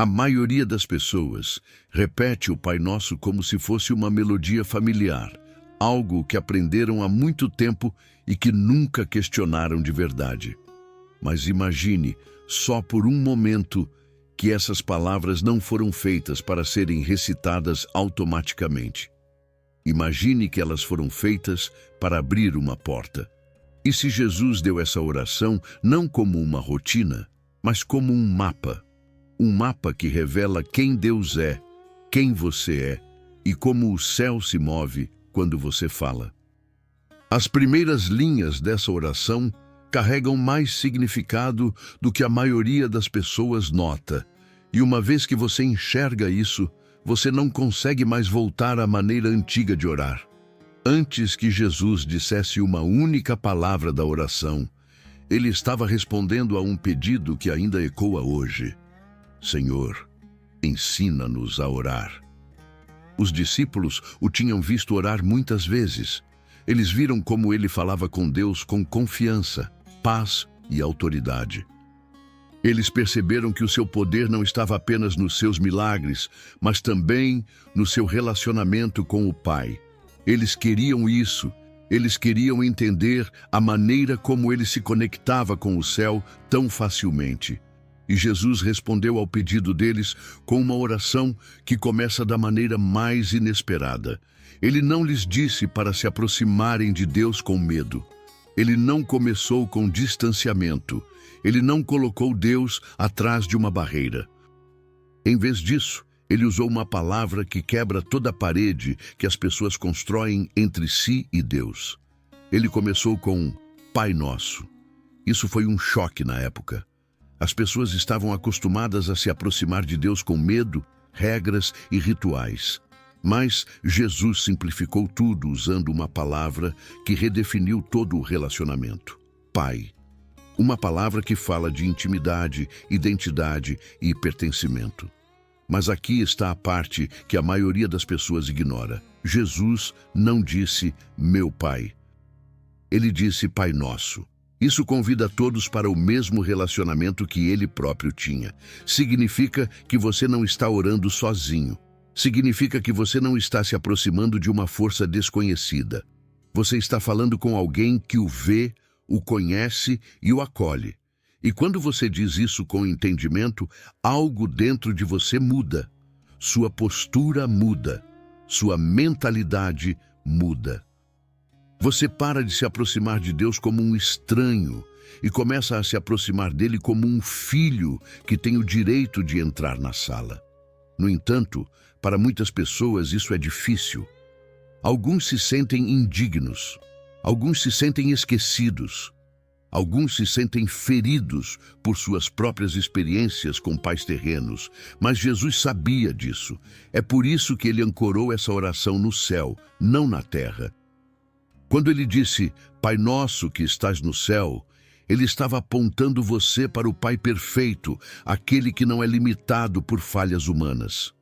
A maioria das pessoas repete o Pai Nosso como se fosse uma melodia familiar, algo que aprenderam há muito tempo e que nunca questionaram de verdade. Mas imagine, só por um momento, que essas palavras não foram feitas para serem recitadas automaticamente. Imagine que elas foram feitas para abrir uma porta. E se Jesus deu essa oração não como uma rotina, mas como um mapa que revela quem Deus é, quem você é e como o céu se move quando você fala. As primeiras linhas dessa oração carregam mais significado do que a maioria das pessoas nota. E uma vez que você enxerga isso, você não consegue mais voltar à maneira antiga de orar. Antes que Jesus dissesse uma única palavra da oração, ele estava respondendo a um pedido que ainda ecoa hoje. Senhor, ensina-nos a orar. Os discípulos o tinham visto orar muitas vezes. Eles viram como ele falava com Deus com confiança, paz e autoridade. Eles perceberam que o seu poder não estava apenas nos seus milagres, mas também no seu relacionamento com o Pai. Eles queriam isso. Eles queriam entender a maneira como ele se conectava com o céu tão facilmente. E Jesus respondeu ao pedido deles com uma oração que começa da maneira mais inesperada. Ele não lhes disse para se aproximarem de Deus com medo. Ele não começou com distanciamento. Ele não colocou Deus atrás de uma barreira. Em vez disso, ele usou uma palavra que quebra toda a parede que as pessoas constroem entre si e Deus. Ele começou com Pai Nosso. Isso foi um choque na época. As pessoas estavam acostumadas a se aproximar de Deus com medo, regras e rituais. Mas Jesus simplificou tudo usando uma palavra que redefiniu todo o relacionamento. Pai. Uma palavra que fala de intimidade, identidade e pertencimento. Mas aqui está a parte que a maioria das pessoas ignora. Jesus não disse, meu Pai. Ele disse, Pai Nosso. Isso convida todos para o mesmo relacionamento que ele próprio tinha. Significa que você não está orando sozinho. Significa que você não está se aproximando de uma força desconhecida. Você está falando com alguém que o vê, o conhece e o acolhe. E quando você diz isso com entendimento, algo dentro de você muda. Sua postura muda. Sua mentalidade muda. Você para de se aproximar de Deus como um estranho e começa a se aproximar dele como um filho que tem o direito de entrar na sala. No entanto, para muitas pessoas isso é difícil. Alguns se sentem indignos. Alguns se sentem esquecidos. Alguns se sentem feridos por suas próprias experiências com pais terrenos, mas Jesus sabia disso. É por isso que ele ancorou essa oração no céu, não na terra. Quando ele disse, Pai Nosso que estás no céu, ele estava apontando você para o Pai perfeito, aquele que não é limitado por falhas humanas.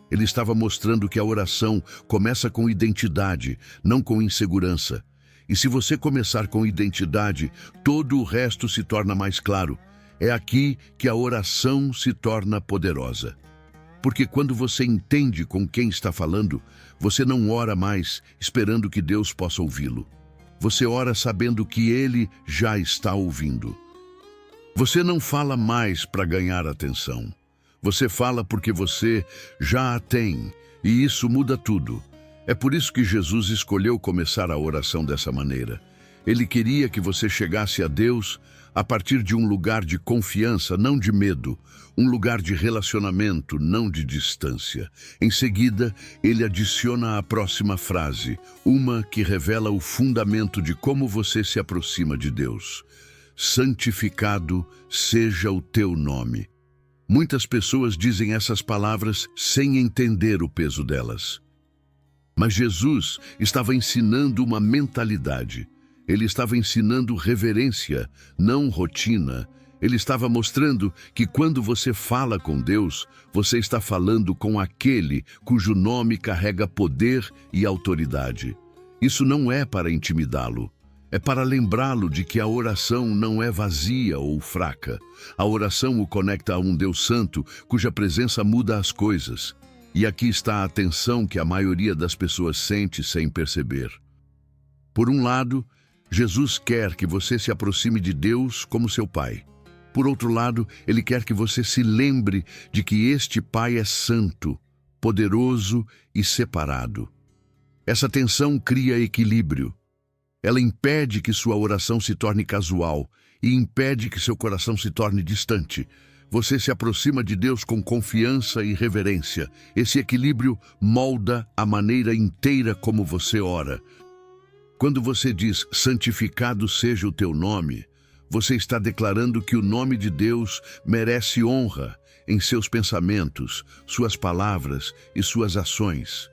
Ele estava mostrando que a oração começa com identidade, não com insegurança. E se você começar com identidade, todo o resto se torna mais claro. É aqui que a oração se torna poderosa. Porque quando você entende com quem está falando, você não ora mais esperando que Deus possa ouvi-lo. Você ora sabendo que Ele já está ouvindo. Você não fala mais para ganhar atenção. Você fala porque você já a tem, e isso muda tudo. É por isso que Jesus escolheu começar a oração dessa maneira. Ele queria que você chegasse a Deus a partir de um lugar de confiança, não de medo, um lugar de relacionamento, não de distância. Em seguida, ele adiciona a próxima frase, uma que revela o fundamento de como você se aproxima de Deus. Santificado seja o teu nome. Muitas pessoas dizem essas palavras sem entender o peso delas. Mas Jesus estava ensinando uma mentalidade. Ele estava ensinando reverência, não rotina. Ele estava mostrando que quando você fala com Deus, você está falando com aquele cujo nome carrega poder e autoridade. Isso não é para intimidá-lo. É para lembrá-lo de que a oração não é vazia ou fraca. A oração o conecta a um Deus Santo, cuja presença muda as coisas. E aqui está a tensão que a maioria das pessoas sente sem perceber. Por um lado, Jesus quer que você se aproxime de Deus como seu Pai. Por outro lado, Ele quer que você se lembre de que este Pai é santo, poderoso e separado. Essa tensão cria equilíbrio. Ela impede que sua oração se torne casual e impede que seu coração se torne distante. Você se aproxima de Deus com confiança e reverência. Esse equilíbrio molda a maneira inteira como você ora. Quando você diz, santificado seja o teu nome, você está declarando que o nome de Deus merece honra em seus pensamentos, suas palavras e suas ações.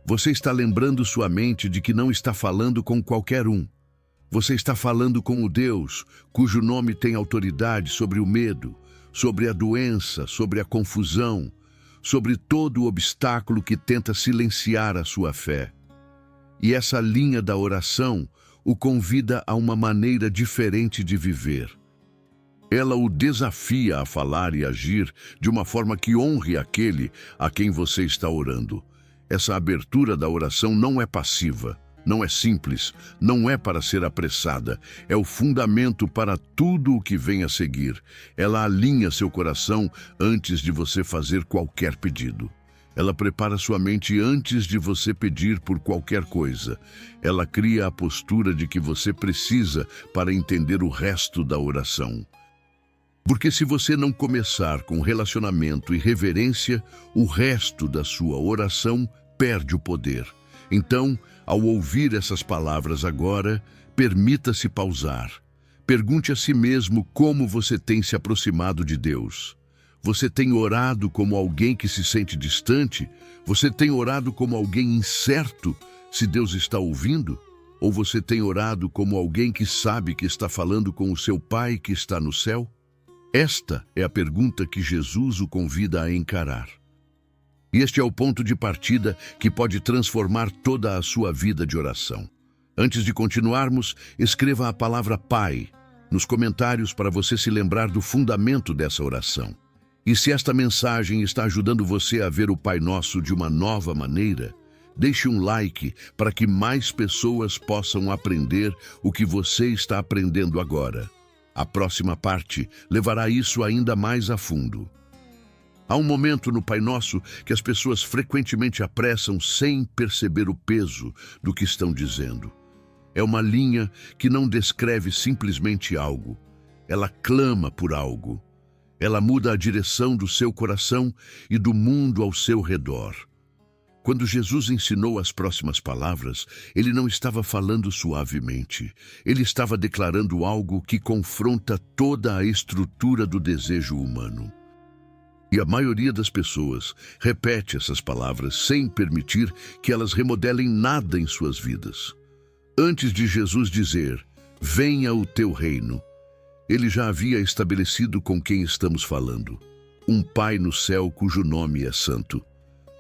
Você está lembrando sua mente de que não está falando com qualquer um. Você está falando com o Deus, cujo nome tem autoridade sobre o medo, sobre a doença, sobre a confusão, sobre todo o obstáculo que tenta silenciar a sua fé. E essa linha da oração o convida a uma maneira diferente de viver. Ela o desafia a falar e agir de uma forma que honre aquele a quem você está orando. Essa abertura da oração não é passiva, não é simples, não é para ser apressada. É o fundamento para tudo o que vem a seguir. Ela alinha seu coração antes de você fazer qualquer pedido. Ela prepara sua mente antes de você pedir por qualquer coisa. Ela cria a postura de que você precisa para entender o resto da oração. Porque se você não começar com relacionamento e reverência, o resto da sua oração perde o poder. Então, ao ouvir essas palavras agora, permita-se pausar. Pergunte a si mesmo como você tem se aproximado de Deus. Você tem orado como alguém que se sente distante? Você tem orado como alguém incerto se Deus está ouvindo? Ou você tem orado como alguém que sabe que está falando com o seu Pai que está no céu? Esta é a pergunta que Jesus o convida a encarar. E este é o ponto de partida que pode transformar toda a sua vida de oração. Antes de continuarmos, escreva a palavra Pai nos comentários para você se lembrar do fundamento dessa oração. E se esta mensagem está ajudando você a ver o Pai Nosso de uma nova maneira, deixe um like para que mais pessoas possam aprender o que você está aprendendo agora. A próxima parte levará isso ainda mais a fundo. Há um momento no Pai Nosso que as pessoas frequentemente apressam sem perceber o peso do que estão dizendo. É uma linha que não descreve simplesmente algo. Ela clama por algo. Ela muda a direção do seu coração e do mundo ao seu redor. Quando Jesus ensinou as próximas palavras, ele não estava falando suavemente. Ele estava declarando algo que confronta toda a estrutura do desejo humano. E a maioria das pessoas repete essas palavras sem permitir que elas remodelem nada em suas vidas. Antes de Jesus dizer, venha o teu reino, ele já havia estabelecido com quem estamos falando. Um Pai no céu cujo nome é santo.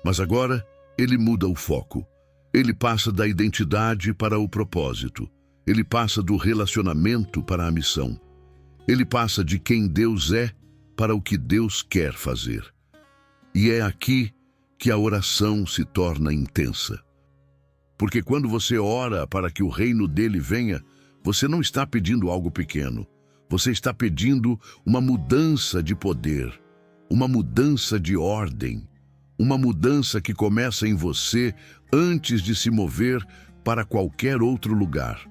Mas agora, ele muda o foco. Ele passa da identidade para o propósito. Ele passa do relacionamento para a missão. Ele passa de quem Deus é para o que Deus quer fazer. E é aqui que a oração se torna intensa. Porque quando você ora para que o reino dele venha, você não está pedindo algo pequeno. Você está pedindo uma mudança de poder, uma mudança de ordem, uma mudança que começa em você antes de se mover para qualquer outro lugar.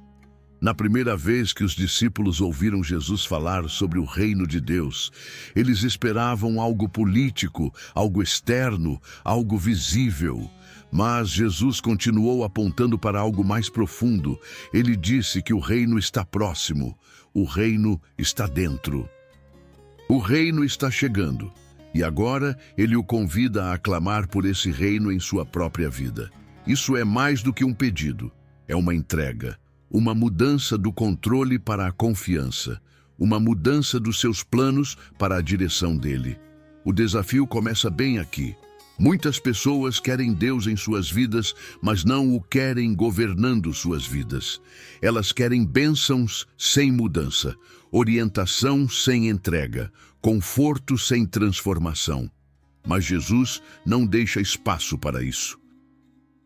Na primeira vez que os discípulos ouviram Jesus falar sobre o reino de Deus, eles esperavam algo político, algo externo, algo visível. Mas Jesus continuou apontando para algo mais profundo. Ele disse que o reino está próximo, o reino está dentro. O reino está chegando. E agora ele o convida a clamar por esse reino em sua própria vida. Isso é mais do que um pedido, é uma entrega, uma mudança do controle para a confiança, uma mudança dos seus planos para a direção dele. O desafio começa bem aqui. Muitas pessoas querem Deus em suas vidas, mas não o querem governando suas vidas. Elas querem bênçãos sem mudança, orientação sem entrega, conforto sem transformação. Mas Jesus não deixa espaço para isso.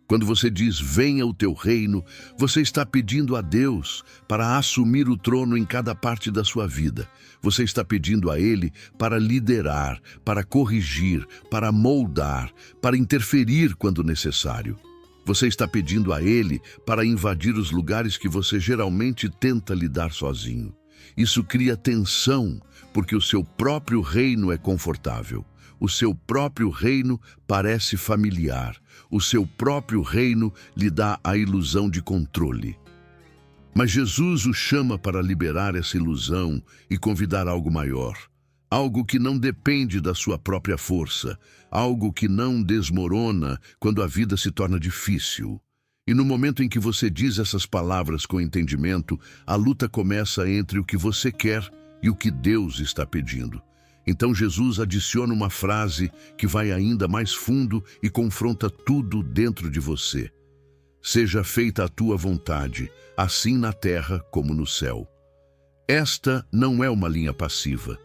Quando você diz, venha o teu reino, você está pedindo a Deus para assumir o trono em cada parte da sua vida. Você está pedindo a Ele para liderar, para corrigir, para moldar, para interferir quando necessário. Você está pedindo a Ele para invadir os lugares que você geralmente tenta lidar sozinho. Isso cria tensão, porque o seu próprio reino é confortável. O seu próprio reino parece familiar. O seu próprio reino lhe dá a ilusão de controle. Mas Jesus o chama para liberar essa ilusão e convidar algo maior. Algo que não depende da sua própria força. Algo que não desmorona quando a vida se torna difícil. E no momento em que você diz essas palavras com entendimento, a luta começa entre o que você quer e o que Deus está pedindo. Então Jesus adiciona uma frase que vai ainda mais fundo e confronta tudo dentro de você. Seja feita a tua vontade, assim na terra como no céu. Esta não é uma linha passiva.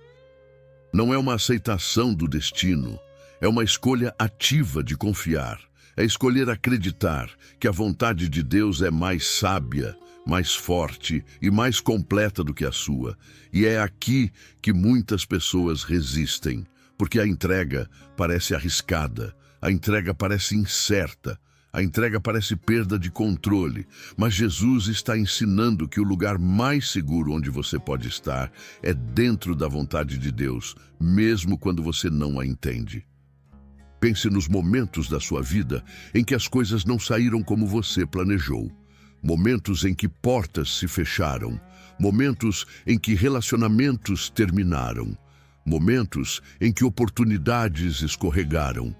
Não é uma aceitação do destino. É uma escolha ativa de confiar. É escolher acreditar que a vontade de Deus é mais sábia, mais forte e mais completa do que a sua. E é aqui que muitas pessoas resistem, porque a entrega parece arriscada, a entrega parece incerta, a entrega parece perda de controle. Mas Jesus está ensinando que o lugar mais seguro onde você pode estar é dentro da vontade de Deus, mesmo quando você não a entende. Pense nos momentos da sua vida em que as coisas não saíram como você planejou. Momentos em que portas se fecharam, momentos em que relacionamentos terminaram, momentos em que oportunidades escorregaram.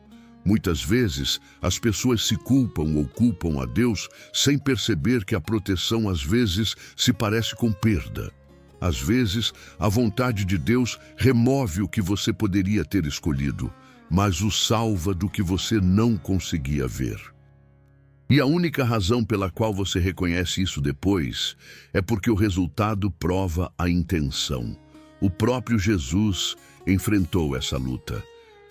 Muitas vezes, as pessoas se culpam ou culpam a Deus sem perceber que a proteção às vezes se parece com perda. Às vezes, a vontade de Deus remove o que você poderia ter escolhido, mas o salva do que você não conseguia ver. E a única razão pela qual você reconhece isso depois é porque o resultado prova a intenção. O próprio Jesus enfrentou essa luta.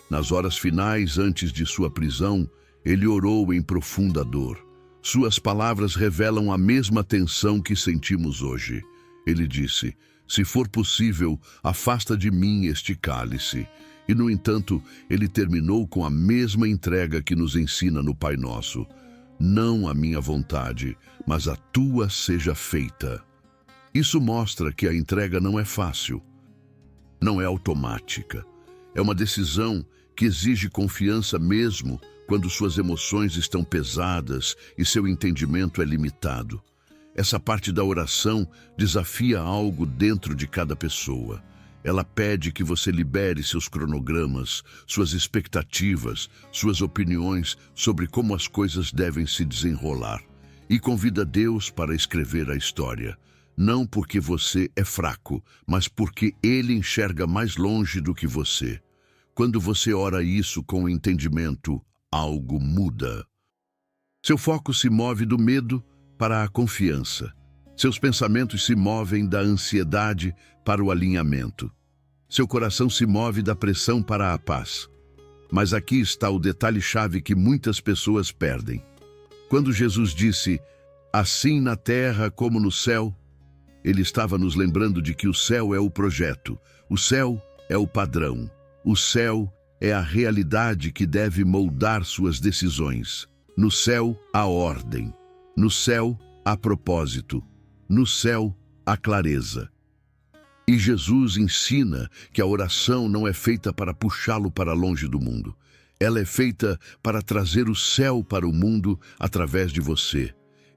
Nas horas finais, antes de sua prisão, ele orou em profunda dor. Suas palavras revelam a mesma tensão que sentimos hoje. Ele disse, se for possível, afasta de mim este cálice. E, no entanto, ele terminou com a mesma entrega que nos ensina no Pai Nosso. Não a minha vontade, mas a tua seja feita. Isso mostra que a entrega não é fácil, não é automática. É uma decisão que exige confiança mesmo quando suas emoções estão pesadas e seu entendimento é limitado. Essa parte da oração desafia algo dentro de cada pessoa. Ela pede que você libere seus cronogramas, suas expectativas, suas opiniões sobre como as coisas devem se desenrolar. E convida Deus para escrever a história. Não porque você é fraco, mas porque Ele enxerga mais longe do que você. Quando você ora isso com entendimento, algo muda. Seu foco se move do medo para a confiança. Seus pensamentos se movem da ansiedade para o alinhamento. Seu coração se move da pressão para a paz. Mas aqui está o detalhe-chave que muitas pessoas perdem. Quando Jesus disse, assim na terra como no céu, ele estava nos lembrando de que o céu é o projeto, o céu é o padrão, o céu é a realidade que deve moldar suas decisões. No céu há ordem, no céu há propósito. No céu, há clareza. E Jesus ensina que a oração não é feita para puxá-lo para longe do mundo. Ela é feita para trazer o céu para o mundo através de você.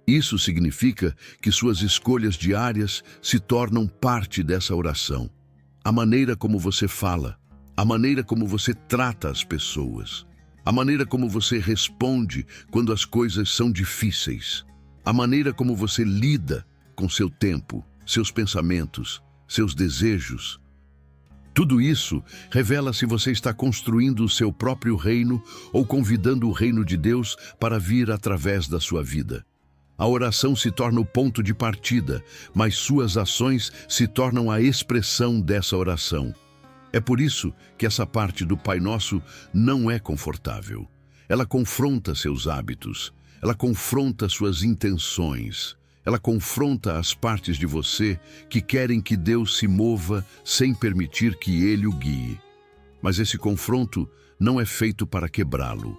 Isso significa que suas escolhas diárias se tornam parte dessa oração. A maneira como você fala, a maneira como você trata as pessoas, a maneira como você responde quando as coisas são difíceis, a maneira como você lida com seu tempo, seus pensamentos, seus desejos. Tudo isso revela se você está construindo o seu próprio reino ou convidando o reino de Deus para vir através da sua vida. A oração se torna o ponto de partida, mas suas ações se tornam a expressão dessa oração. É por isso que essa parte do Pai Nosso não é confortável. Ela confronta seus hábitos, ela confronta suas intenções, ela confronta as partes de você que querem que Deus se mova sem permitir que Ele o guie. Mas esse confronto não é feito para quebrá-lo.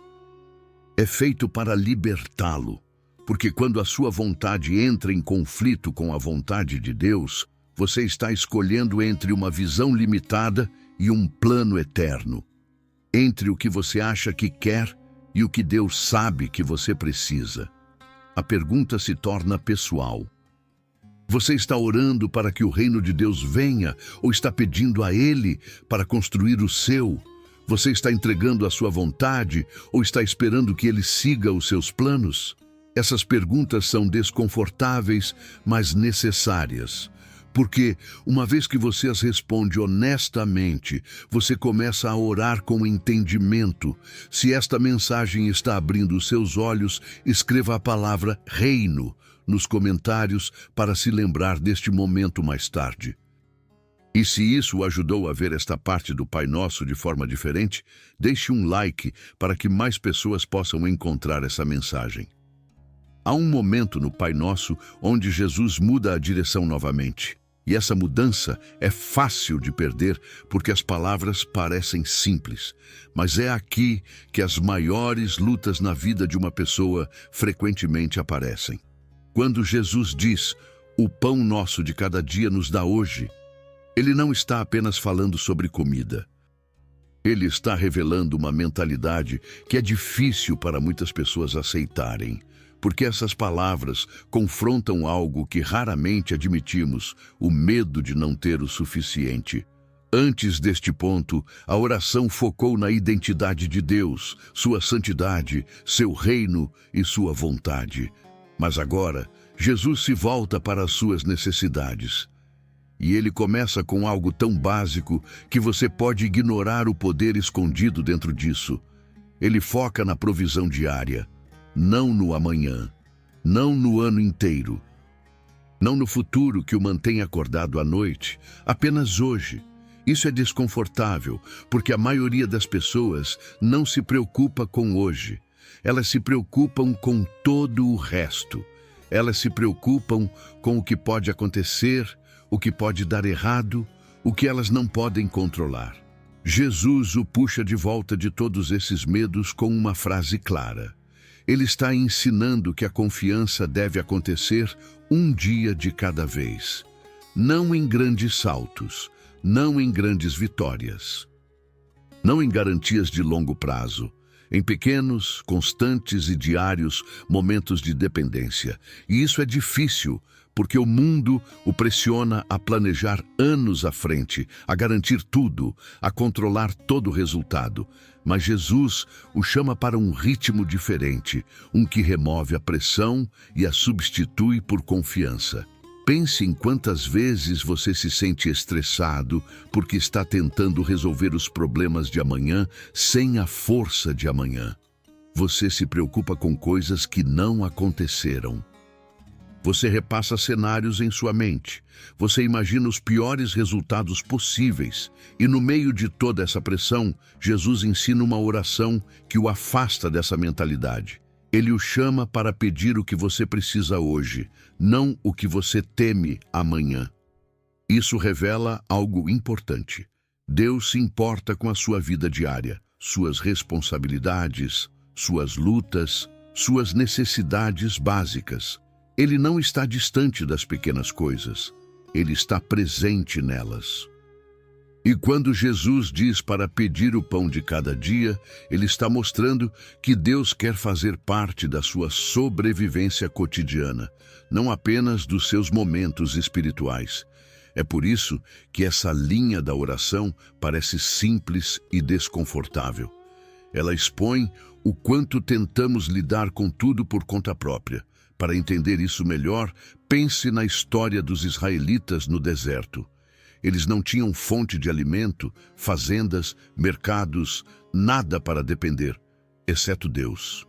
É feito para libertá-lo. Porque quando a sua vontade entra em conflito com a vontade de Deus, você está escolhendo entre uma visão limitada e um plano eterno. Entre o que você acha que quer e o que Deus sabe que você precisa. A pergunta se torna pessoal. Você está orando para que o reino de Deus venha ou está pedindo a Ele para construir o seu? Você está entregando a sua vontade ou está esperando que Ele siga os seus planos? Essas perguntas são desconfortáveis, mas necessárias. Porque, uma vez que você as responde honestamente, você começa a orar com entendimento. Se esta mensagem está abrindo os seus olhos, escreva a palavra reino nos comentários para se lembrar deste momento mais tarde. E se isso o ajudou a ver esta parte do Pai Nosso de forma diferente, deixe um like para que mais pessoas possam encontrar essa mensagem. Há um momento no Pai Nosso onde Jesus muda a direção novamente. E essa mudança é fácil de perder porque as palavras parecem simples. Mas é aqui que as maiores lutas na vida de uma pessoa frequentemente aparecem. Quando Jesus diz, o pão nosso de cada dia nos dá hoje, Ele não está apenas falando sobre comida. Ele está revelando uma mentalidade que é difícil para muitas pessoas aceitarem. Porque essas palavras confrontam algo que raramente admitimos, o medo de não ter o suficiente. Antes deste ponto, a oração focou na identidade de Deus, sua santidade, seu reino e sua vontade. Mas agora, Jesus se volta para as suas necessidades. E ele começa com algo tão básico que você pode ignorar o poder escondido dentro disso. Ele foca na provisão diária. Não no amanhã, não no ano inteiro, não no futuro que o mantém acordado à noite, apenas hoje. Isso é desconfortável, porque a maioria das pessoas não se preocupa com hoje. Elas se preocupam com todo o resto. Elas se preocupam com o que pode acontecer, o que pode dar errado, o que elas não podem controlar. Jesus o puxa de volta de todos esses medos com uma frase clara. Ele está ensinando que a confiança deve acontecer um dia de cada vez. Não em grandes saltos, não em grandes vitórias. Não em garantias de longo prazo. Em pequenos, constantes e diários momentos de dependência. E isso é difícil, porque o mundo o pressiona a planejar anos à frente, a garantir tudo, a controlar todo o resultado. Mas Jesus o chama para um ritmo diferente, um que remove a pressão e a substitui por confiança. Pense em quantas vezes você se sente estressado porque está tentando resolver os problemas de amanhã sem a força de amanhã. Você se preocupa com coisas que não aconteceram. Você repassa cenários em sua mente. Você imagina os piores resultados possíveis. E no meio de toda essa pressão, Jesus ensina uma oração que o afasta dessa mentalidade. Ele o chama para pedir o que você precisa hoje, não o que você teme amanhã. Isso revela algo importante. Deus se importa com a sua vida diária, suas responsabilidades, suas lutas, suas necessidades básicas. Ele não está distante das pequenas coisas. Ele está presente nelas. E quando Jesus diz para pedir o pão de cada dia, ele está mostrando que Deus quer fazer parte da sua sobrevivência cotidiana, não apenas dos seus momentos espirituais. É por isso que essa linha da oração parece simples e desconfortável. Ela expõe o quanto tentamos lidar com tudo por conta própria. Para entender isso melhor, pense na história dos israelitas no deserto. Eles não tinham fonte de alimento, fazendas, mercados, nada para depender, exceto Deus.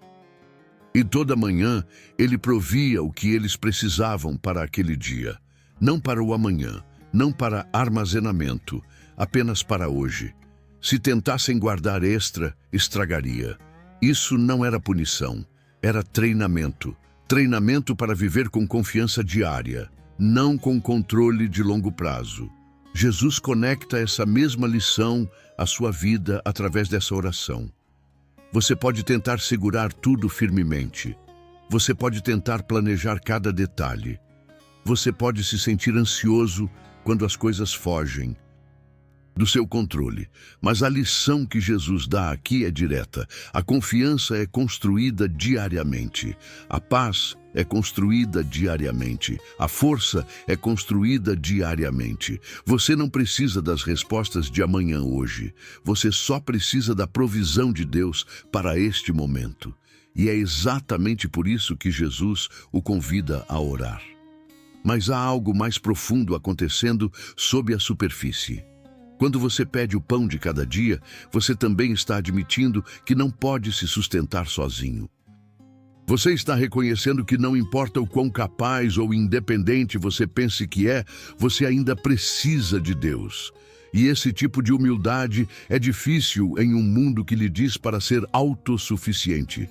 E toda manhã ele provia o que eles precisavam para aquele dia. Não para o amanhã, não para armazenamento, apenas para hoje. Se tentassem guardar extra, estragaria. Isso não era punição, era treinamento. Treinamento para viver com confiança diária, não com controle de longo prazo. Jesus conecta essa mesma lição à sua vida através dessa oração. Você pode tentar segurar tudo firmemente. Você pode tentar planejar cada detalhe. Você pode se sentir ansioso quando as coisas fogem do seu controle. Mas a lição que Jesus dá aqui é direta. A confiança é construída diariamente. A paz é construída diariamente. A força é construída diariamente. Você não precisa das respostas de amanhã hoje. Você só precisa da provisão de Deus para este momento. E é exatamente por isso que Jesus o convida a orar. Mas há algo mais profundo acontecendo sob a superfície. Quando você pede o pão de cada dia, você também está admitindo que não pode se sustentar sozinho. Você está reconhecendo que não importa o quão capaz ou independente você pense que é, você ainda precisa de Deus. E esse tipo de humildade é difícil em um mundo que lhe diz para ser autossuficiente.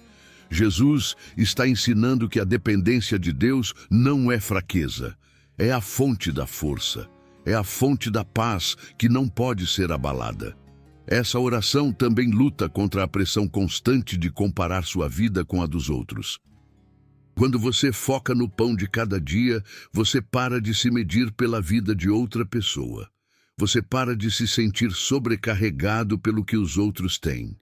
Jesus está ensinando que a dependência de Deus não é fraqueza, é a fonte da força. É a fonte da paz que não pode ser abalada. Essa oração também luta contra a pressão constante de comparar sua vida com a dos outros. Quando você foca no pão de cada dia, você para de se medir pela vida de outra pessoa. Você para de se sentir sobrecarregado pelo que os outros têm.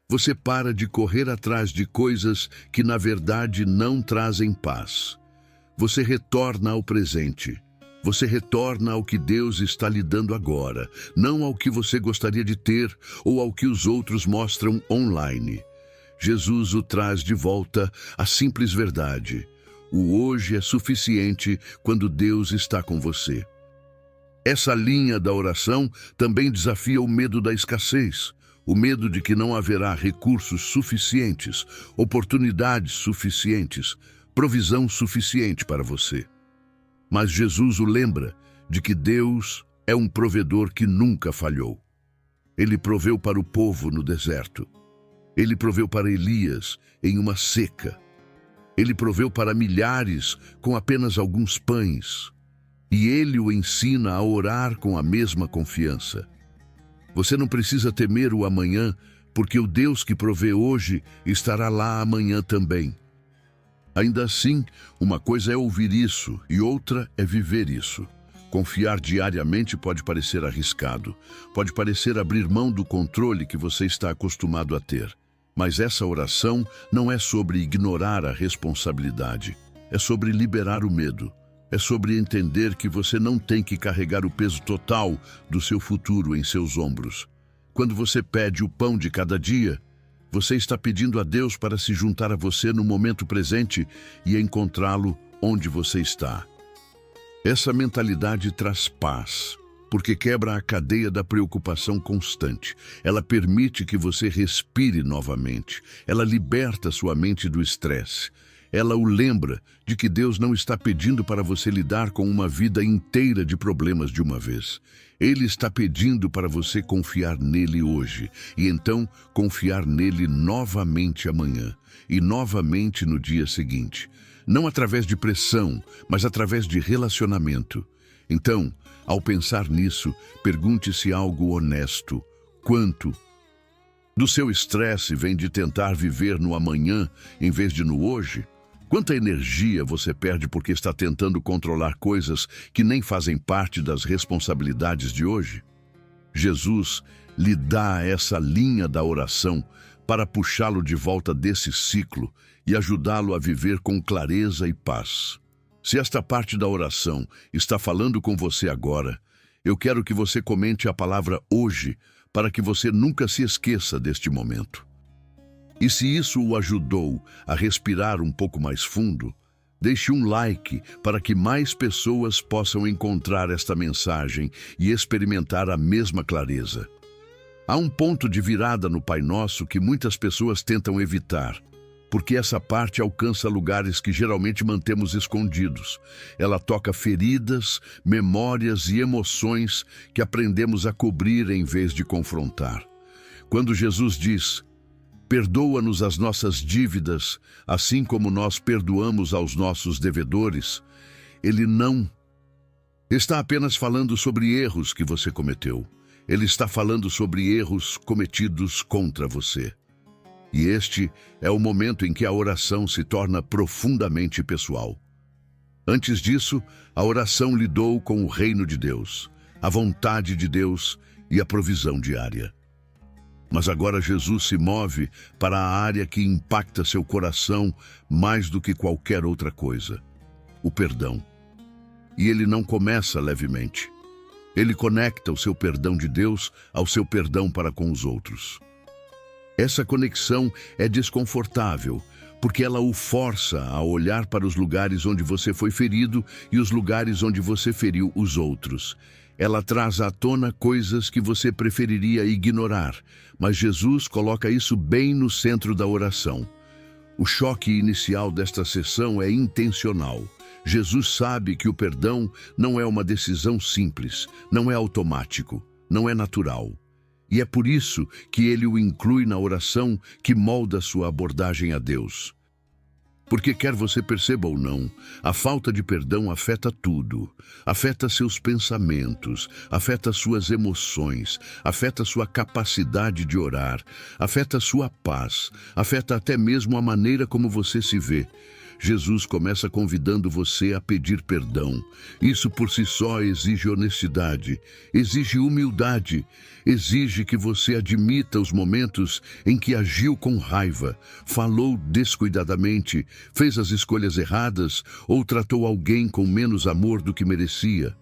Você para de correr atrás de coisas que na verdade não trazem paz. Você retorna ao presente. Você retorna ao que Deus está lhe dando agora, não ao que você gostaria de ter ou ao que os outros mostram online. Jesus o traz de volta à simples verdade. O hoje é suficiente quando Deus está com você. Essa linha da oração também desafia o medo da escassez, o medo de que não haverá recursos suficientes, oportunidades suficientes, provisão suficiente para você. Mas Jesus o lembra de que Deus é um provedor que nunca falhou. Ele proveu para o povo no deserto. Ele proveu para Elias em uma seca. Ele proveu para milhares com apenas alguns pães. E ele o ensina a orar com a mesma confiança. Você não precisa temer o amanhã, porque o Deus que provê hoje estará lá amanhã também. Ainda assim, uma coisa é ouvir isso e outra é viver isso. Confiar diariamente pode parecer arriscado, pode parecer abrir mão do controle que você está acostumado a ter. Mas essa oração não é sobre ignorar a responsabilidade, é sobre liberar o medo, é sobre entender que você não tem que carregar o peso total do seu futuro em seus ombros. Quando você pede o pão de cada dia, você está pedindo a Deus para se juntar a você no momento presente e encontrá-lo onde você está. Essa mentalidade traz paz, porque quebra a cadeia da preocupação constante. Ela permite que você respire novamente. Ela liberta sua mente do estresse. Ela o lembra de que Deus não está pedindo para você lidar com uma vida inteira de problemas de uma vez. Ele está pedindo para você confiar nele hoje e então confiar nele novamente amanhã e novamente no dia seguinte. Não através de pressão, mas através de relacionamento. Então, ao pensar nisso, pergunte-se algo honesto. Quanto do seu estresse vem de tentar viver no amanhã em vez de no hoje? Quanta energia você perde porque está tentando controlar coisas que nem fazem parte das responsabilidades de hoje? Jesus lhe dá essa linha da oração para puxá-lo de volta desse ciclo e ajudá-lo a viver com clareza e paz. Se esta parte da oração está falando com você agora, eu quero que você comente a palavra hoje para que você nunca se esqueça deste momento. E se isso o ajudou a respirar um pouco mais fundo, Deixe um like para que mais pessoas possam encontrar esta mensagem e experimentar a mesma clareza. Há um ponto de virada no Pai Nosso que muitas pessoas tentam evitar, porque essa parte alcança lugares que geralmente mantemos escondidos. Ela toca feridas, memórias e emoções que aprendemos a cobrir em vez de confrontar. Quando Jesus diz: perdoa-nos as nossas dívidas, assim como nós perdoamos aos nossos devedores, Ele não está apenas falando sobre erros que você cometeu. Ele está falando sobre erros cometidos contra você. E este é o momento em que a oração se torna profundamente pessoal. Antes disso, a oração lidou com o reino de Deus, a vontade de Deus e a provisão diária. Mas agora Jesus se move para a área que impacta seu coração mais do que qualquer outra coisa: o perdão. E ele não começa levemente. Ele conecta o seu perdão de Deus ao seu perdão para com os outros. Essa conexão é desconfortável, porque ela o força a olhar para os lugares onde você foi ferido e os lugares onde você feriu os outros. Ela traz à tona coisas que você preferiria ignorar, mas Jesus coloca isso bem no centro da oração. O choque inicial desta sessão é intencional. Jesus sabe que o perdão não é uma decisão simples, não é automático, não é natural. E é por isso que ele o inclui na oração que molda sua abordagem a Deus. Porque quer você perceba ou não, a falta de perdão afeta tudo. Afeta seus pensamentos, afeta suas emoções, afeta sua capacidade de orar, afeta sua paz, afeta até mesmo a maneira como você se vê. Jesus começa convidando você a pedir perdão. Isso por si só exige honestidade, exige humildade, exige que você admita os momentos em que agiu com raiva, falou descuidadamente, fez as escolhas erradas ou tratou alguém com menos amor do que merecia.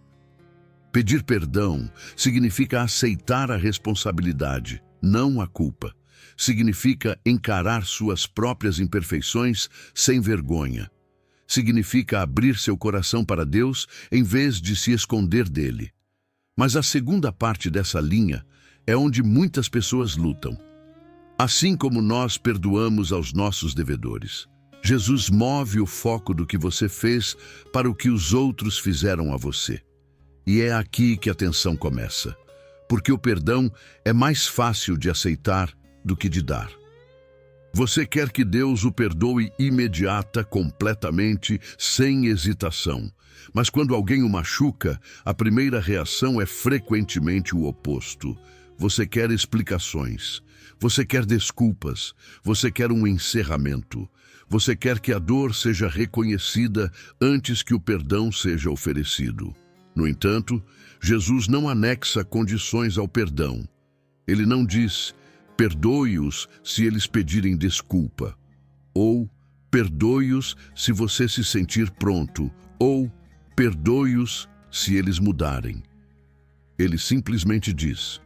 Pedir perdão significa aceitar a responsabilidade, não a culpa. Significa encarar suas próprias imperfeições sem vergonha. Significa abrir seu coração para Deus em vez de se esconder dele. Mas a segunda parte dessa linha é onde muitas pessoas lutam. Assim como nós perdoamos aos nossos devedores, Jesus move o foco do que você fez para o que os outros fizeram a você. E é aqui que a tensão começa, porque o perdão é mais fácil de aceitar do que de dar. Você quer que Deus o perdoe imediata, completamente, sem hesitação. Mas quando alguém o machuca, a primeira reação é frequentemente o oposto. Você quer explicações, você quer desculpas, você quer um encerramento. Você quer que a dor seja reconhecida antes que o perdão seja oferecido. No entanto, Jesus não anexa condições ao perdão. Ele não diz: perdoe-os se eles pedirem desculpa, ou perdoe-os se você se sentir pronto, ou perdoe-os se eles mudarem. Ele simplesmente diz: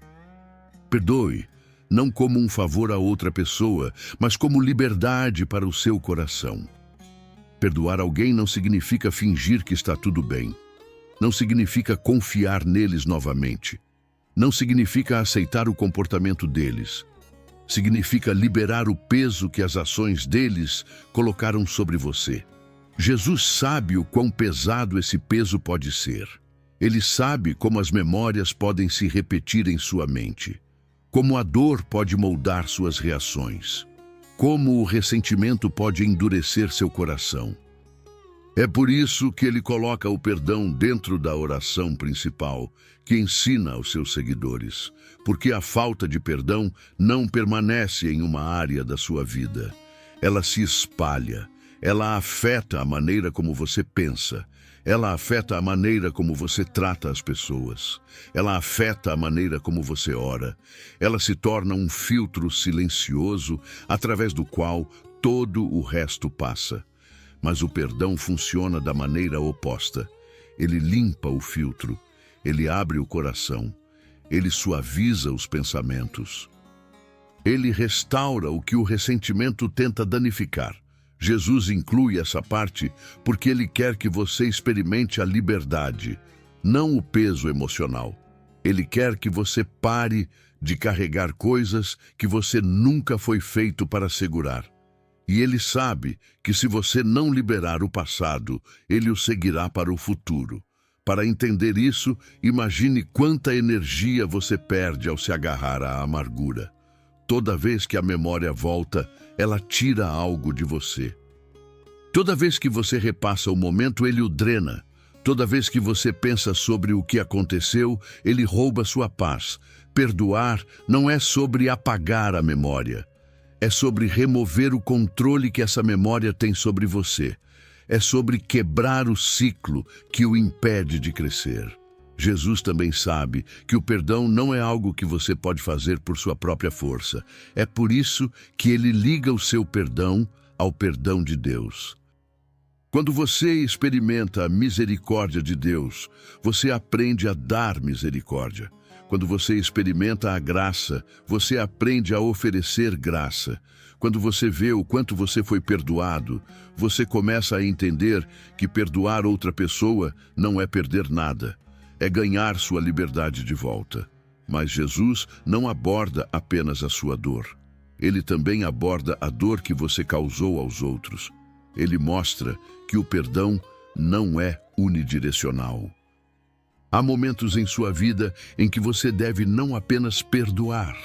perdoe, não como um favor a outra pessoa, mas como liberdade para o seu coração. Perdoar alguém não significa fingir que está tudo bem. Não significa confiar neles novamente. Não significa aceitar o comportamento deles. Significa liberar o peso que as ações deles colocaram sobre você. Jesus sabe o quão pesado esse peso pode ser. Ele sabe como as memórias podem se repetir em sua mente, como a dor pode moldar suas reações, como o ressentimento pode endurecer seu coração. É por isso que ele coloca o perdão dentro da oração principal, que ensina aos seus seguidores, porque a falta de perdão não permanece em uma área da sua vida. Ela se espalha, ela afeta a maneira como você pensa, ela afeta a maneira como você trata as pessoas, ela afeta a maneira como você ora, ela se torna um filtro silencioso através do qual todo o resto passa. Mas o perdão funciona da maneira oposta. Ele limpa o filtro, ele abre o coração, ele suaviza os pensamentos. Ele restaura o que o ressentimento tenta danificar. Jesus inclui essa parte porque ele quer que você experimente a liberdade, não o peso emocional. Ele quer que você pare de carregar coisas que você nunca foi feito para segurar. E ele sabe que se você não liberar o passado, ele o seguirá para o futuro. Para entender isso, imagine quanta energia você perde ao se agarrar à amargura. Toda vez que a memória volta, ela tira algo de você. Toda vez que você repassa o momento, ele o drena. Toda vez que você pensa sobre o que aconteceu, ele rouba sua paz. Perdoar não é sobre apagar a memória. É sobre remover o controle que essa memória tem sobre você. É sobre quebrar o ciclo que o impede de crescer. Jesus também sabe que o perdão não é algo que você pode fazer por sua própria força. É por isso que ele liga o seu perdão ao perdão de Deus. Quando você experimenta a misericórdia de Deus, você aprende a dar misericórdia. Quando você experimenta a graça, você aprende a oferecer graça. Quando você vê o quanto você foi perdoado, você começa a entender que perdoar outra pessoa não é perder nada. É ganhar sua liberdade de volta. Mas Jesus não aborda apenas a sua dor. Ele também aborda a dor que você causou aos outros. Ele mostra que o perdão não é unidirecional. Há momentos em sua vida em que você deve não apenas perdoar,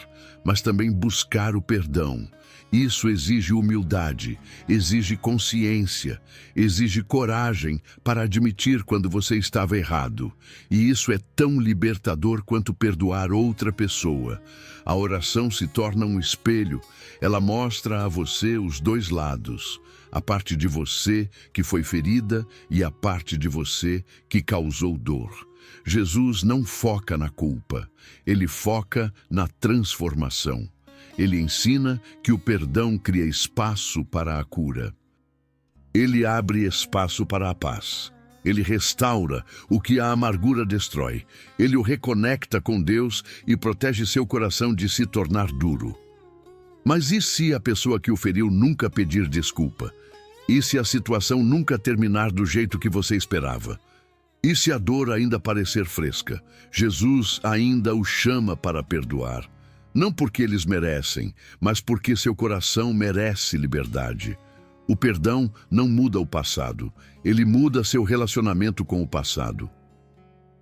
mas também buscar o perdão. Isso exige humildade, exige consciência, exige coragem para admitir quando você estava errado. E isso é tão libertador quanto perdoar outra pessoa. A oração se torna um espelho. Ela mostra a você os dois lados. A parte de você que foi ferida e a parte de você que causou dor. Jesus não foca na culpa, ele foca na transformação. Ele ensina que o perdão cria espaço para a cura. Ele abre espaço para a paz. Ele restaura o que a amargura destrói. Ele o reconecta com Deus e protege seu coração de se tornar duro. Mas e se a pessoa que o feriu nunca pedir desculpa? E se a situação nunca terminar do jeito que você esperava? E se a dor ainda parecer fresca? Jesus ainda o chama para perdoar. Não porque eles merecem, mas porque seu coração merece liberdade. O perdão não muda o passado, ele muda seu relacionamento com o passado.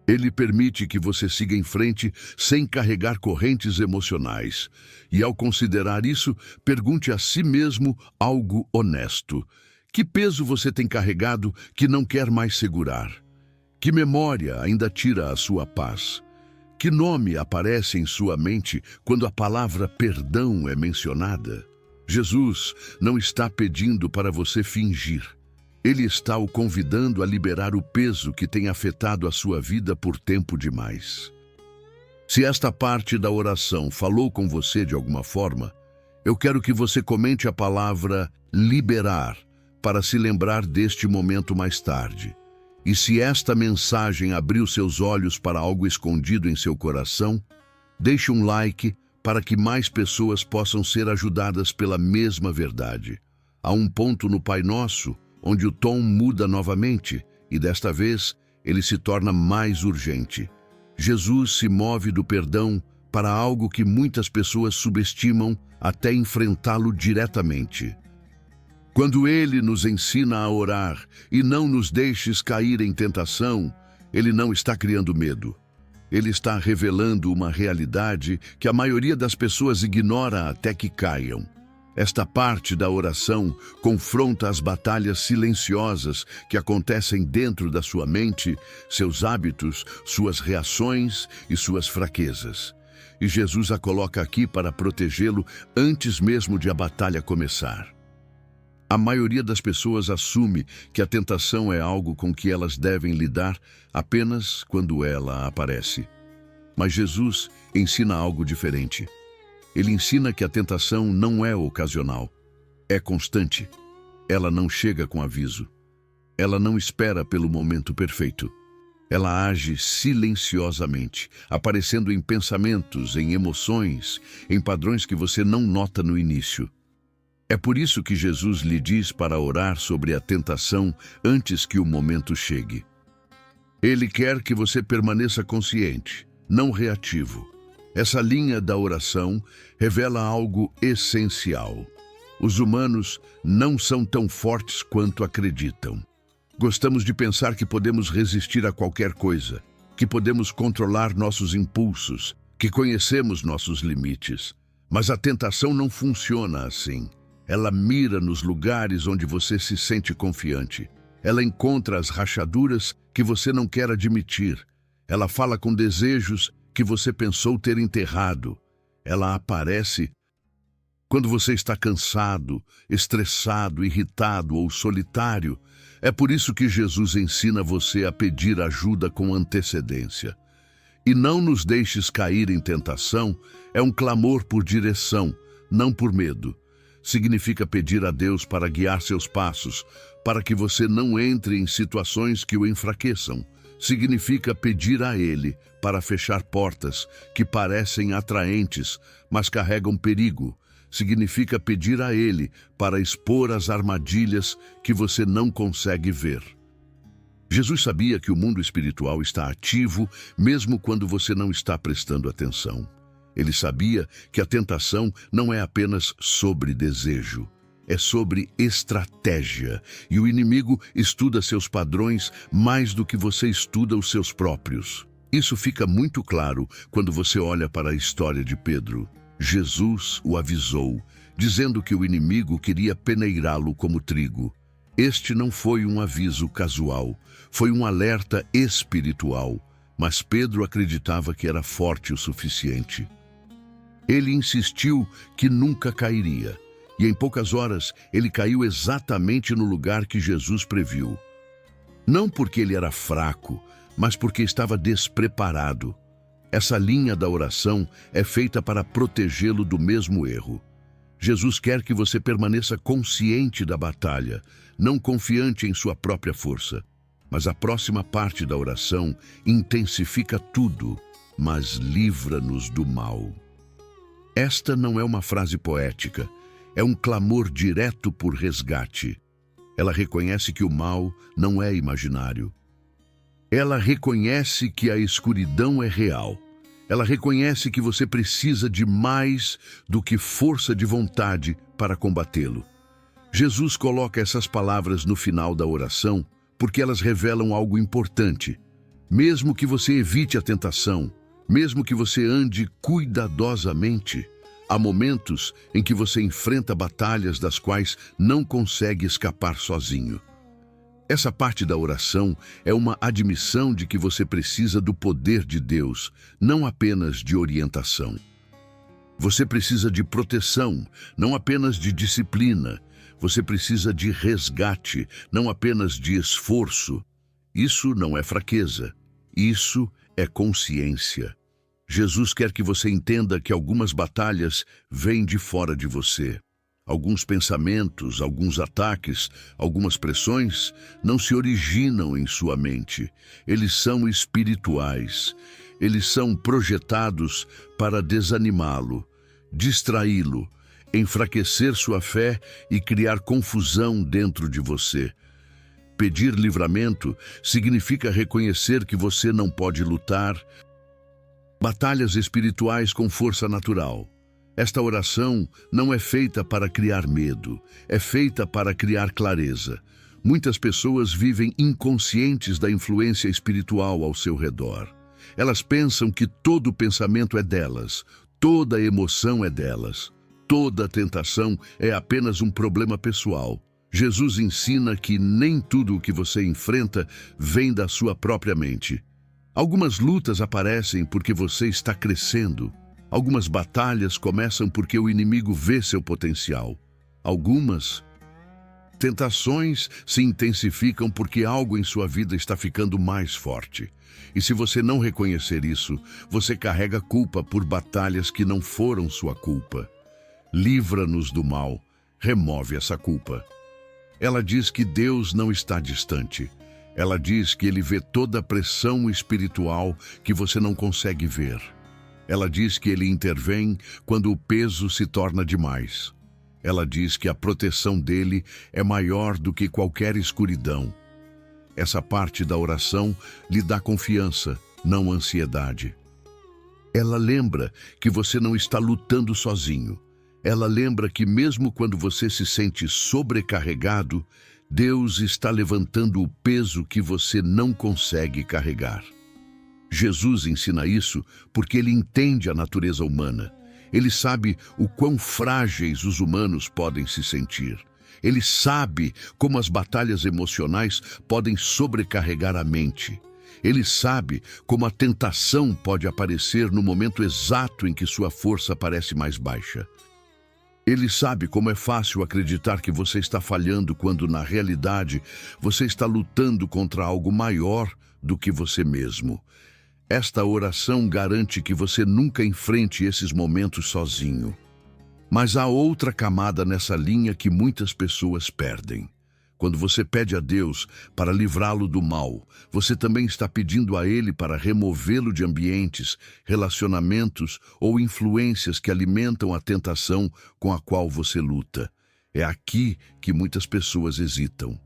Ele permite que você siga em frente sem carregar correntes emocionais. E ao considerar isso, pergunte a si mesmo algo honesto. Que peso você tem carregado que não quer mais segurar? Que memória ainda tira a sua paz? Que nome aparece em sua mente quando a palavra perdão é mencionada? Jesus não está pedindo para você fingir. Ele está o convidando a liberar o peso que tem afetado a sua vida por tempo demais. Se esta parte da oração falou com você de alguma forma, eu quero que você comente a palavra liberar para se lembrar deste momento mais tarde. E se esta mensagem abriu seus olhos para algo escondido em seu coração, deixe um like para que mais pessoas possam ser ajudadas pela mesma verdade. Há um ponto no Pai Nosso onde o tom muda novamente e desta vez ele se torna mais urgente. Jesus se move do perdão para algo que muitas pessoas subestimam até enfrentá-lo diretamente. Quando ele nos ensina a orar e não nos deixes cair em tentação, ele não está criando medo. Ele está revelando uma realidade que a maioria das pessoas ignora até que caiam. Esta parte da oração confronta as batalhas silenciosas que acontecem dentro da sua mente, seus hábitos, suas reações e suas fraquezas. E Jesus a coloca aqui para protegê-lo antes mesmo de a batalha começar. A maioria das pessoas assume que a tentação é algo com que elas devem lidar apenas quando ela aparece. Mas Jesus ensina algo diferente. Ele ensina que a tentação não é ocasional, é constante. Ela não chega com aviso. Ela não espera pelo momento perfeito. Ela age silenciosamente, aparecendo em pensamentos, em emoções, em padrões que você não nota no início. É por isso que Jesus lhe diz para orar sobre a tentação antes que o momento chegue. Ele quer que você permaneça consciente, não reativo. Essa linha da oração revela algo essencial. Os humanos não são tão fortes quanto acreditam. Gostamos de pensar que podemos resistir a qualquer coisa, que podemos controlar nossos impulsos, que conhecemos nossos limites. Mas a tentação não funciona assim. Ela mira nos lugares onde você se sente confiante. Ela encontra as rachaduras que você não quer admitir. Ela fala com desejos que você pensou ter enterrado. Ela aparece quando você está cansado, estressado, irritado ou solitário. É por isso que Jesus ensina você a pedir ajuda com antecedência. E não nos deixes cair em tentação é um clamor por direção, não por medo. Significa pedir a Deus para guiar seus passos, para que você não entre em situações que o enfraqueçam. Significa pedir a Ele para fechar portas que parecem atraentes, mas carregam perigo. Significa pedir a Ele para expor as armadilhas que você não consegue ver. Jesus sabia que o mundo espiritual está ativo mesmo quando você não está prestando atenção. Ele sabia que a tentação não é apenas sobre desejo, é sobre estratégia. E o inimigo estuda seus padrões mais do que você estuda os seus próprios. Isso fica muito claro quando você olha para a história de Pedro. Jesus o avisou, dizendo que o inimigo queria peneirá-lo como trigo. Este não foi um aviso casual, foi um alerta espiritual, mas Pedro acreditava que era forte o suficiente. Ele insistiu que nunca cairia, e em poucas horas ele caiu exatamente no lugar que Jesus previu. Não porque ele era fraco, mas porque estava despreparado. Essa linha da oração é feita para protegê-lo do mesmo erro. Jesus quer que você permaneça consciente da batalha, não confiante em sua própria força. Mas a próxima parte da oração intensifica tudo, mas livra-nos do mal. Esta não é uma frase poética, é um clamor direto por resgate. Ela reconhece que o mal não é imaginário. Ela reconhece que a escuridão é real. Ela reconhece que você precisa de mais do que força de vontade para combatê-lo. Jesus coloca essas palavras no final da oração porque elas revelam algo importante. Mesmo que você evite a tentação, mesmo que você ande cuidadosamente, há momentos em que você enfrenta batalhas das quais não consegue escapar sozinho. Essa parte da oração é uma admissão de que você precisa do poder de Deus, não apenas de orientação. Você precisa de proteção, não apenas de disciplina. Você precisa de resgate, não apenas de esforço. Isso não é fraqueza, isso é consciência. Jesus quer que você entenda que algumas batalhas vêm de fora de você. Alguns pensamentos, alguns ataques, algumas pressões não se originam em sua mente. Eles são espirituais. Eles são projetados para desanimá-lo, distraí-lo, enfraquecer sua fé e criar confusão dentro de você. Pedir livramento significa reconhecer que você não pode lutar batalhas espirituais com força natural. Esta oração não é feita para criar medo, é feita para criar clareza. Muitas pessoas vivem inconscientes da influência espiritual ao seu redor. Elas pensam que todo pensamento é delas, toda emoção é delas, toda tentação é apenas um problema pessoal. Jesus ensina que nem tudo o que você enfrenta vem da sua própria mente. Algumas lutas aparecem porque você está crescendo. Algumas batalhas começam porque o inimigo vê seu potencial. Algumas tentações se intensificam porque algo em sua vida está ficando mais forte. E se você não reconhecer isso, você carrega culpa por batalhas que não foram sua culpa. Livra-nos do mal, remove essa culpa. Ela diz que Deus não está distante. Ela diz que Ele vê toda a pressão espiritual que você não consegue ver. Ela diz que Ele intervém quando o peso se torna demais. Ela diz que a proteção dele é maior do que qualquer escuridão. Essa parte da oração lhe dá confiança, não ansiedade. Ela lembra que você não está lutando sozinho. Ela lembra que mesmo quando você se sente sobrecarregado, Deus está levantando o peso que você não consegue carregar. Jesus ensina isso porque ele entende a natureza humana. Ele sabe o quão frágeis os humanos podem se sentir. Ele sabe como as batalhas emocionais podem sobrecarregar a mente. Ele sabe como a tentação pode aparecer no momento exato em que sua força parece mais baixa. Ele sabe como é fácil acreditar que você está falhando quando, na realidade, você está lutando contra algo maior do que você mesmo. Esta oração garante que você nunca enfrente esses momentos sozinho. Mas há outra camada nessa linha que muitas pessoas perdem. Quando você pede a Deus para livrá-lo do mal, você também está pedindo a Ele para removê-lo de ambientes, relacionamentos ou influências que alimentam a tentação com a qual você luta. É aqui que muitas pessoas hesitam.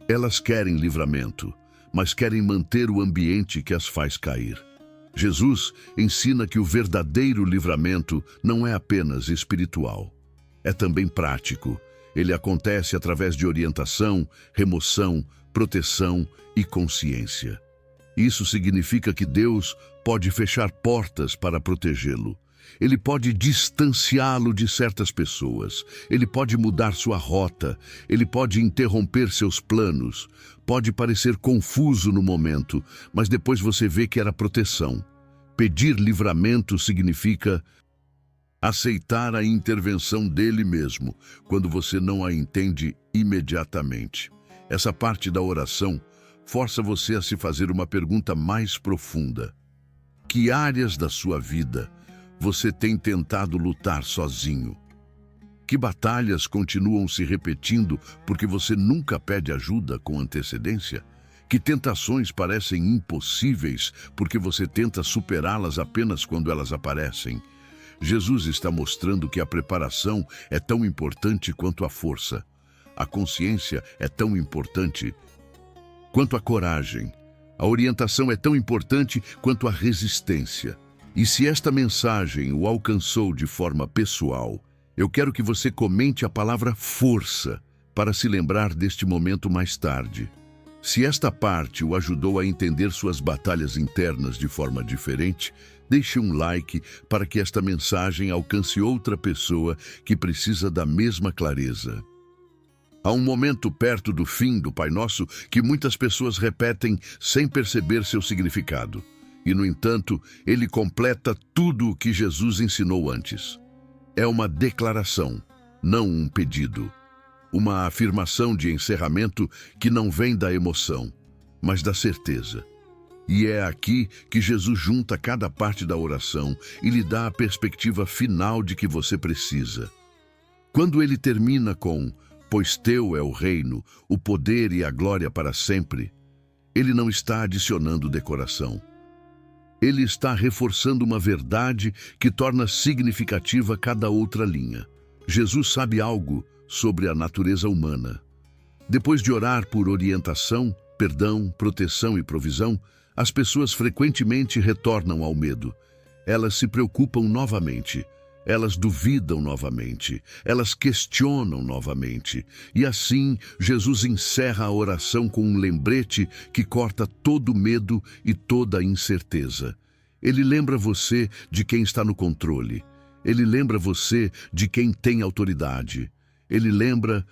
Elas querem livramento, mas querem manter o ambiente que as faz cair. Jesus ensina que o verdadeiro livramento não é apenas espiritual, é também prático. Ele acontece através de orientação, remoção, proteção e consciência. Isso significa que Deus pode fechar portas para protegê-lo. Ele pode distanciá-lo de certas pessoas. Ele pode mudar sua rota. Ele pode interromper seus planos. Pode parecer confuso no momento, mas depois você vê que era proteção. Pedir livramento significa aceitar a intervenção dele mesmo, quando você não a entende imediatamente. Essa parte da oração força você a se fazer uma pergunta mais profunda. Que áreas da sua vida você tem tentado lutar sozinho? Que batalhas continuam se repetindo porque você nunca pede ajuda com antecedência? Que tentações parecem impossíveis porque você tenta superá-las apenas quando elas aparecem? Jesus está mostrando que a preparação é tão importante quanto a força. A consciência é tão importante quanto a coragem. A orientação é tão importante quanto a resistência. E se esta mensagem o alcançou de forma pessoal, eu quero que você comente a palavra força para se lembrar deste momento mais tarde. Se esta parte o ajudou a entender suas batalhas internas de forma diferente, deixe um like para que esta mensagem alcance outra pessoa que precisa da mesma clareza. Há um momento perto do fim do Pai Nosso que muitas pessoas repetem sem perceber seu significado. E, no entanto, ele completa tudo o que Jesus ensinou antes. É uma declaração, não um pedido. Uma afirmação de encerramento que não vem da emoção, mas da certeza. E é aqui que Jesus junta cada parte da oração e lhe dá a perspectiva final de que você precisa. Quando ele termina com "Pois teu é o reino, o poder e a glória para sempre", ele não está adicionando decoração. Ele está reforçando uma verdade que torna significativa cada outra linha. Jesus sabe algo sobre a natureza humana. Depois de orar por orientação, perdão, proteção e provisão, as pessoas frequentemente retornam ao medo. Elas se preocupam novamente. Elas duvidam novamente. Elas questionam novamente. E assim, Jesus encerra a oração com um lembrete que corta todo medo e toda incerteza. Ele lembra você de quem está no controle. Ele lembra você de quem tem autoridade. Ele lembra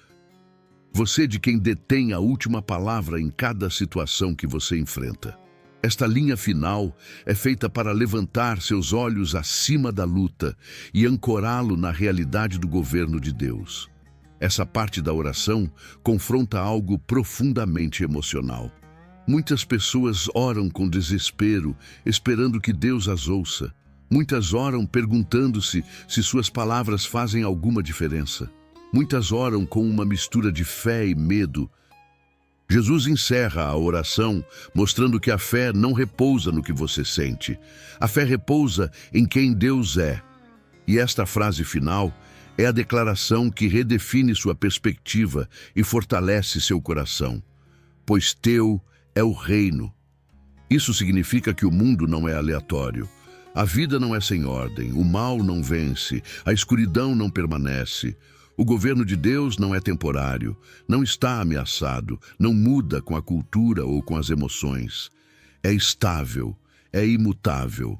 você de quem detém a última palavra em cada situação que você enfrenta. Esta linha final é feita para levantar seus olhos acima da luta e ancorá-lo na realidade do governo de Deus. Essa parte da oração confronta algo profundamente emocional. Muitas pessoas oram com desespero, esperando que Deus as ouça. Muitas oram perguntando-se se suas palavras fazem alguma diferença. Muitas oram com uma mistura de fé e medo. Jesus encerra a oração mostrando que a fé não repousa no que você sente. A fé repousa em quem Deus é. E esta frase final É a declaração que redefine sua perspectiva e fortalece seu coração. Pois teu é o reino. Isso significa que o mundo não é aleatório. A vida não é sem ordem, o mal não vence, a escuridão não permanece. O governo de Deus não é temporário, não está ameaçado, não muda com a cultura ou com as emoções. É estável, é imutável.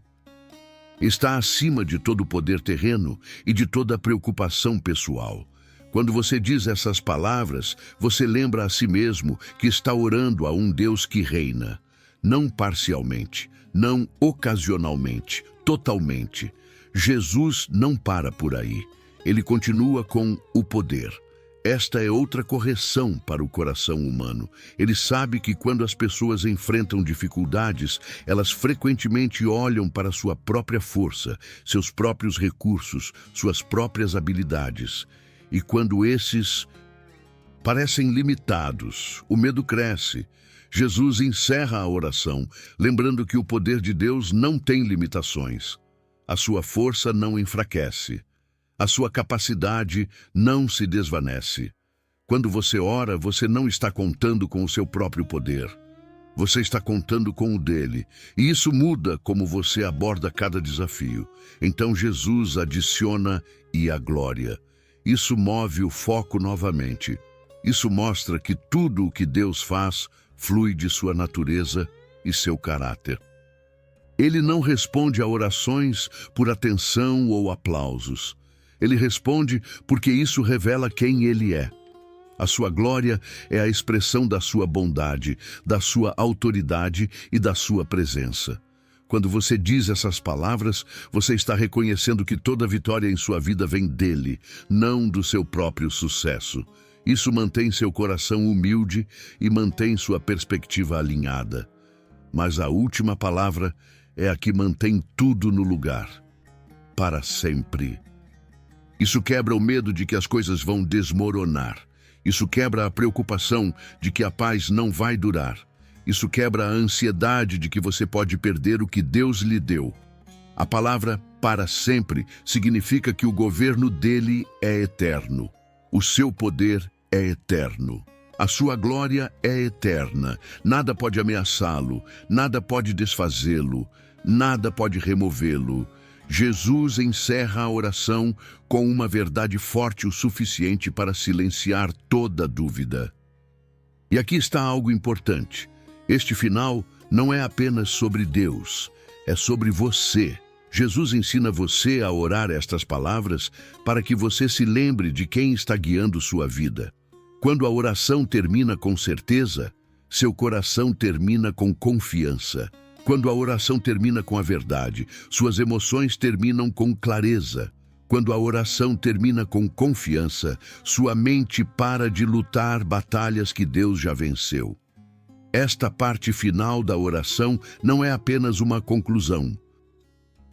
Está acima de todo o poder terreno e de toda a preocupação pessoal. Quando você diz essas palavras, você lembra a si mesmo que está orando a um Deus que reina. Não parcialmente, não ocasionalmente, totalmente. Jesus não para por aí. Ele continua com o poder. Esta é outra correção para o coração humano. Ele sabe que quando as pessoas enfrentam dificuldades, elas frequentemente olham para sua própria força, seus próprios recursos, suas próprias habilidades. E quando esses parecem limitados, o medo cresce. Jesus encerra a oração, lembrando que o poder de Deus não tem limitações. A sua força não enfraquece. A sua capacidade não se desvanece. Quando você ora, você não está contando com o seu próprio poder. Você está contando com o dele. E isso muda como você aborda cada desafio. Então Jesus adiciona e a glória. Isso move o foco novamente. Isso mostra que tudo o que Deus faz flui de sua natureza e seu caráter. Ele não responde a orações por atenção ou aplausos. Ele responde porque isso revela quem ele é. A sua glória é a expressão da sua bondade, da sua autoridade e da sua presença. Quando você diz essas palavras, você está reconhecendo que toda vitória em sua vida vem dele, não do seu próprio sucesso. Isso mantém seu coração humilde e mantém sua perspectiva alinhada. Mas a última palavra é a que mantém tudo no lugar. Para sempre. Isso quebra o medo de que as coisas vão desmoronar. Isso quebra a preocupação de que a paz não vai durar. Isso quebra a ansiedade de que você pode perder o que Deus lhe deu. A palavra para sempre significa que o governo dele é eterno. O seu poder é eterno. A sua glória é eterna. Nada pode ameaçá-lo, nada pode desfazê-lo, nada pode removê-lo. Jesus encerra a oração com uma verdade forte o suficiente para silenciar toda dúvida. E aqui está algo importante. Este final não é apenas sobre Deus, é sobre você. Jesus ensina você a orar estas palavras para que você se lembre de quem está guiando sua vida. Quando a oração termina com certeza, seu coração termina com confiança. Quando a oração termina com a verdade, suas emoções terminam com clareza. Quando a oração termina com confiança, sua mente para de lutar batalhas que Deus já venceu. Esta parte final da oração não é apenas uma conclusão.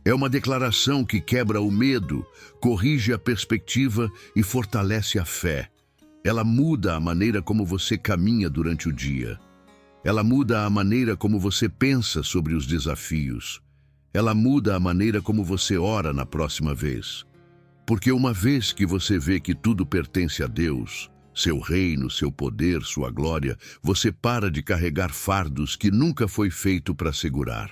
É uma declaração que quebra o medo, corrige a perspectiva e fortalece a fé. Ela muda a maneira como você caminha durante o dia. Ela muda a maneira como você pensa sobre os desafios. Ela muda a maneira como você ora na próxima vez. Porque uma vez que você vê que tudo pertence a Deus, seu reino, seu poder, sua glória, você para de carregar fardos que nunca foi feito para segurar.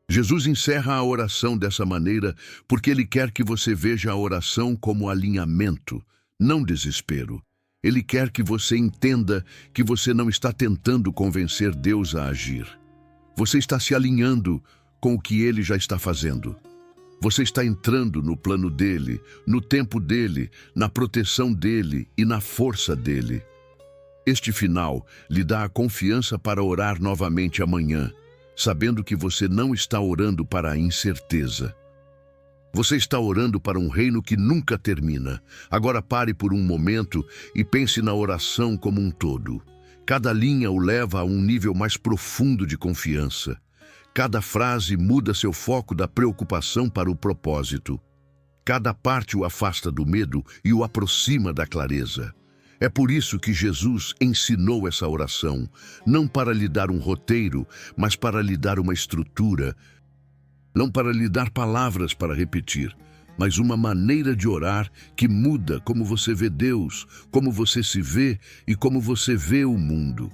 Jesus encerra a oração dessa maneira porque ele quer que você veja a oração como alinhamento, não desespero. Ele quer que você entenda que você não está tentando convencer Deus a agir. Você está se alinhando com o que ele já está fazendo. Você está entrando no plano dele, no tempo dele, na proteção dele e na força dele. Este final lhe dá a confiança para orar novamente amanhã, sabendo que você não está orando para a incerteza. Você está orando para um reino que nunca termina. Agora pare por um momento e pense na oração como um todo. Cada linha o leva a um nível mais profundo de confiança. Cada frase muda seu foco da preocupação para o propósito. Cada parte o afasta do medo e o aproxima da clareza. É por isso que Jesus ensinou essa oração, não para lhe dar um roteiro, mas para lhe dar uma estrutura, não para lhe dar palavras para repetir, mas uma maneira de orar que muda como você vê Deus, como você se vê e como você vê o mundo.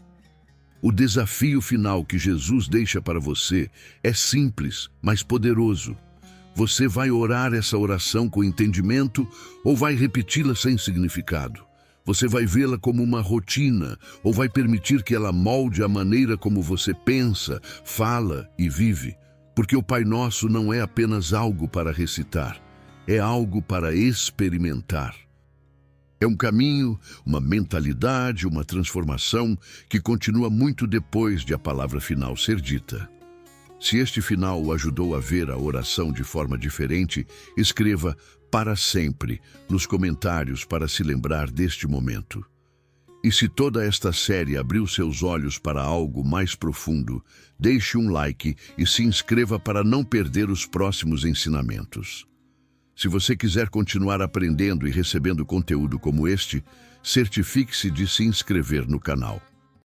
O desafio final que Jesus deixa para você é simples, mas poderoso. Você vai orar essa oração com entendimento ou vai repeti-la sem significado? Você vai vê-la como uma rotina ou vai permitir que ela molde a maneira como você pensa, fala e vive? Porque o Pai Nosso não é apenas algo para recitar, é algo para experimentar. É um caminho, uma mentalidade, uma transformação que continua muito depois de a palavra final ser dita. Se este final o ajudou a ver a oração de forma diferente, escreva "para sempre" nos comentários para se lembrar deste momento. E se toda esta série abriu seus olhos para algo mais profundo, deixe um like e se inscreva para não perder os próximos ensinamentos. Se você quiser continuar aprendendo e recebendo conteúdo como este, certifique-se de se inscrever no canal.